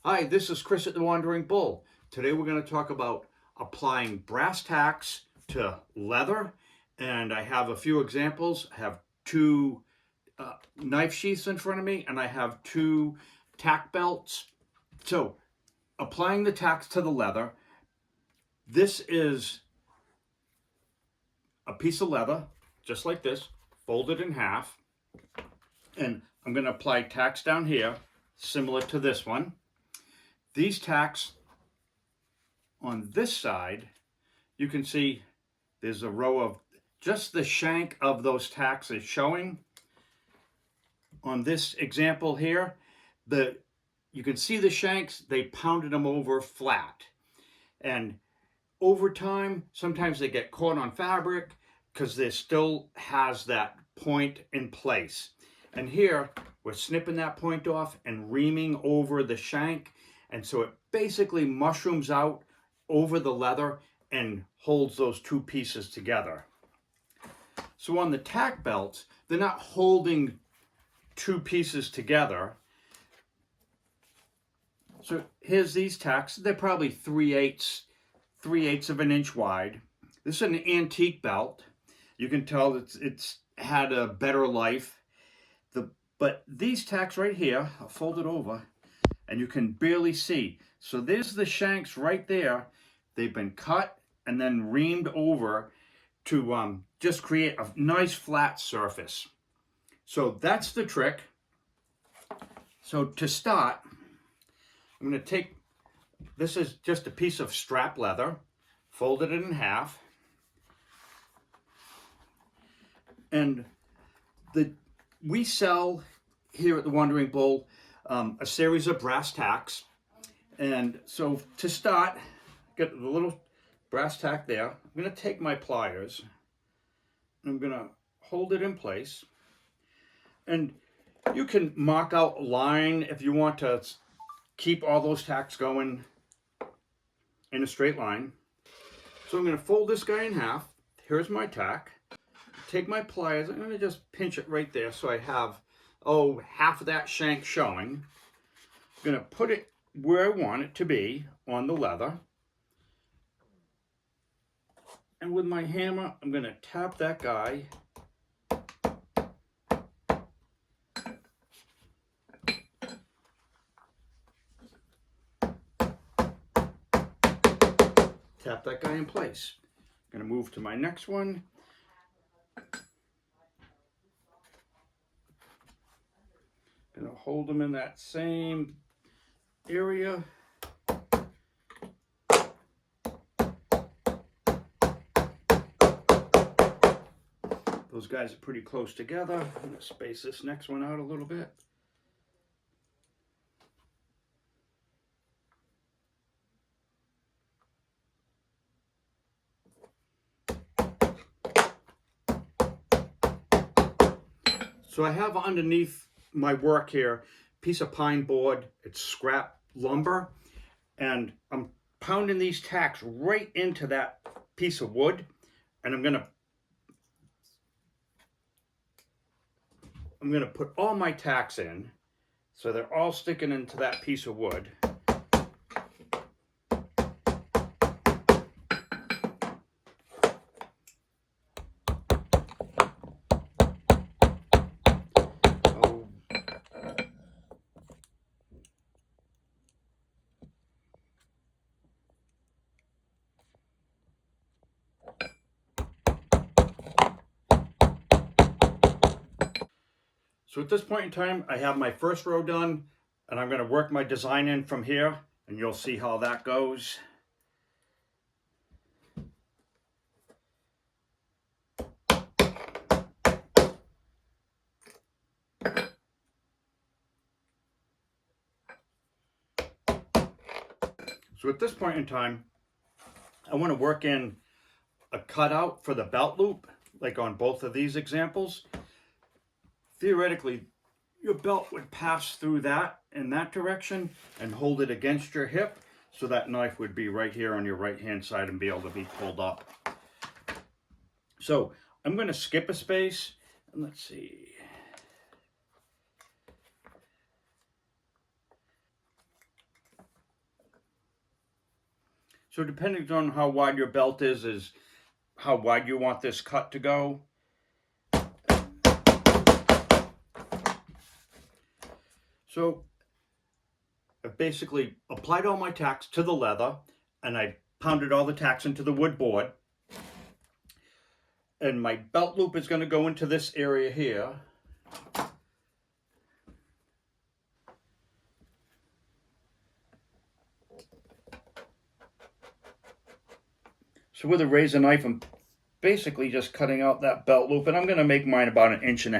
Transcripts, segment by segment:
Hi, this is Chris at the Wandering Bull. Today we're going to talk about applying brass tacks to leather, and I have a few examples. I have two knife sheaths in front of me, and I have two tack belts. So, applying the tacks to the leather, this is a piece of leather, just like this, folded in half, and I'm going to apply tacks down here, similar to this one. These tacks on this side, you can see there's a row of just the shank of those tacks is showing. On this example here, you can see the shanks, they pounded them over flat. And over time, sometimes they get caught on fabric because there still has that point in place. And here, we're snipping that point off and reaming over the shank. And so it basically mushrooms out over the leather and holds those two pieces together. So on the tack belts, they're not holding two pieces together. So here's these tacks. They're probably 3/8 of an inch wide. This is an antique belt. You can tell it's had a better life. But these tacks right here, I'll fold it over, and you can barely see. So there's the shanks right there. They've been cut and then reamed over to just create a nice flat surface. So that's the trick. So to start, I'm going to take, this is just a piece of strap leather, folded it in half, and we sell here at the Wandering Bull a series of brass tacks. And so to start, get the little brass tack there. I'm going to take my pliers and I'm going to hold it in place. And you can mark out a line if you want to keep all those tacks going in a straight line. So I'm going to fold this guy in half. Here's my tack. Take my pliers, I'm going to just pinch it right there so I have, half of that shank showing. I'm going to put it where I want it to be on the leather. And with my hammer, I'm going to tap that guy. Tap that guy in place. I'm going to move to my next one. Going to hold them in that same area. Those guys are pretty close together. I'm going to space this next one out a little bit. So I have underneath my work here a piece of pine board. It's scrap lumber, and I'm pounding these tacks right into that piece of wood, and I'm gonna put all my tacks in so they're all sticking into that piece of wood. So at this point in time, I have my first row done, and I'm going to work my design in from here, and you'll see how that goes. So at this point in time, I want to work in a cutout for the belt loop, like on both of these examples. Theoretically, your belt would pass through that in that direction and hold it against your hip, so that knife would be right here on your right hand side and be able to be pulled up. So I'm going to skip a space, and let's see. So depending on how wide your belt is how wide you want this cut to go. So I've basically applied all my tacks to the leather, and I pounded all the tacks into the wood board. And my belt loop is going to go into this area here. So with a razor knife, I'm basically just cutting out that belt loop, and I'm going to make mine about 1.5 inches.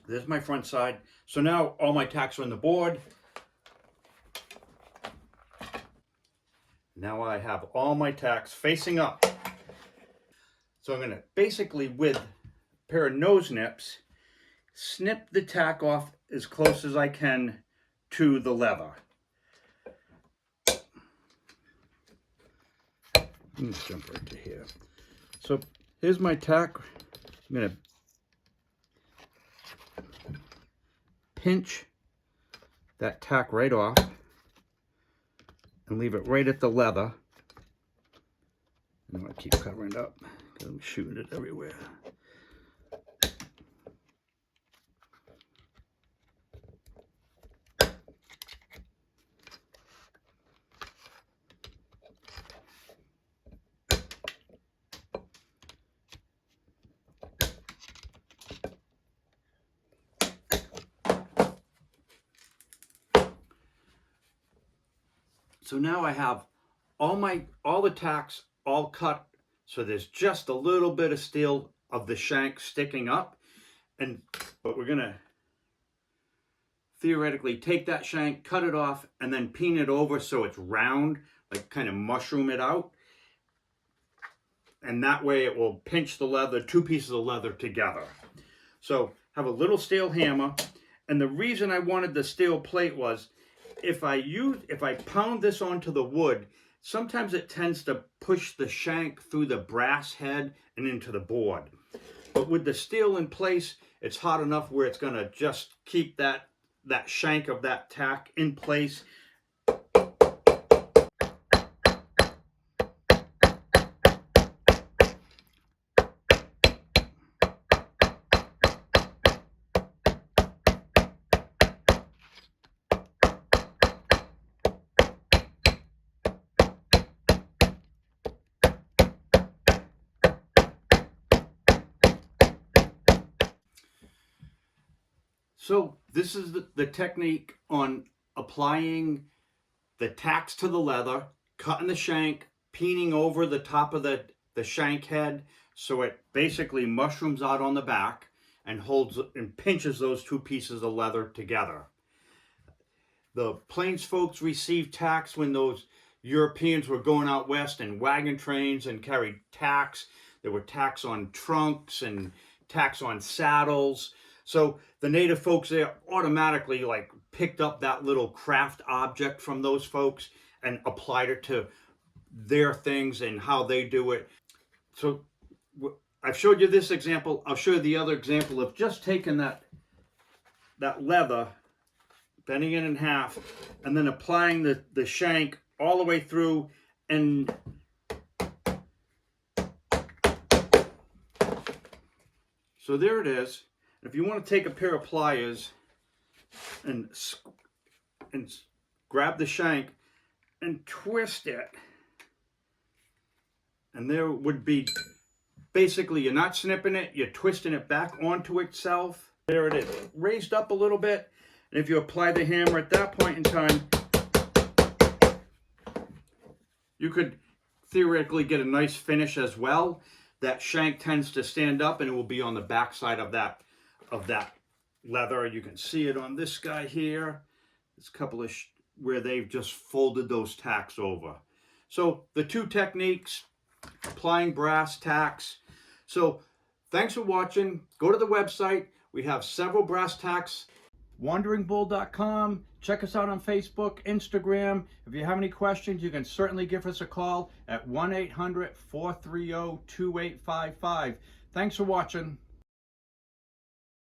There's my front side. So now all my tacks are on the board. Now I have all my tacks facing up. So I'm going to basically, with a pair of nose nips, snip the tack off as close as I can to the leather. Let's jump right to here. So here's my tack. I'm going to pinch that tack right off and leave it right at the leather. I'm going to keep covering it up because I'm shooting it everywhere. So now I have all the tacks all cut, so there's just a little bit of steel of the shank sticking up, but we're gonna theoretically take that shank, cut it off, and then peen it over so it's round, like kind of mushroom it out, and that way it will pinch the leather, two pieces of leather together. So have a little steel hammer, and the reason I wanted the steel plate was if I pound this onto the wood, sometimes it tends to push the shank through the brass head and into the board. But with the steel in place, it's hot enough where it's going to just keep that shank of that tack in place. So this is the technique on applying the tacks to the leather, cutting the shank, peening over the top of the shank head so it basically mushrooms out on the back and holds and pinches those two pieces of leather together. The Plains folks received tacks when those Europeans were going out west in wagon trains and carried tacks. There were tacks on trunks and tacks on saddles. So the native folks there automatically like picked up that little craft object from those folks and applied it to their things and how they do it. So I've showed you this example. I'll show you the other example of just taking that leather, bending it in half, and then applying the shank all the way through. And so there it is. If you want to take a pair of pliers and grab the shank and twist it, and there would be, basically you're not snipping it, you're twisting it back onto itself. There it is, raised up a little bit. And if you apply the hammer at that point in time, you could theoretically get a nice finish as well. That shank tends to stand up and it will be on the back side of that leather. You can see it on this guy here. There's a couple of where they've just folded those tacks over. So the two techniques, applying brass tacks. So thanks for watching. Go to the website. We have several brass tacks. WanderingBull.com. Check us out on Facebook, Instagram. If you have any questions, you can certainly give us a call at 1-800-430-2855. Thanks for watching.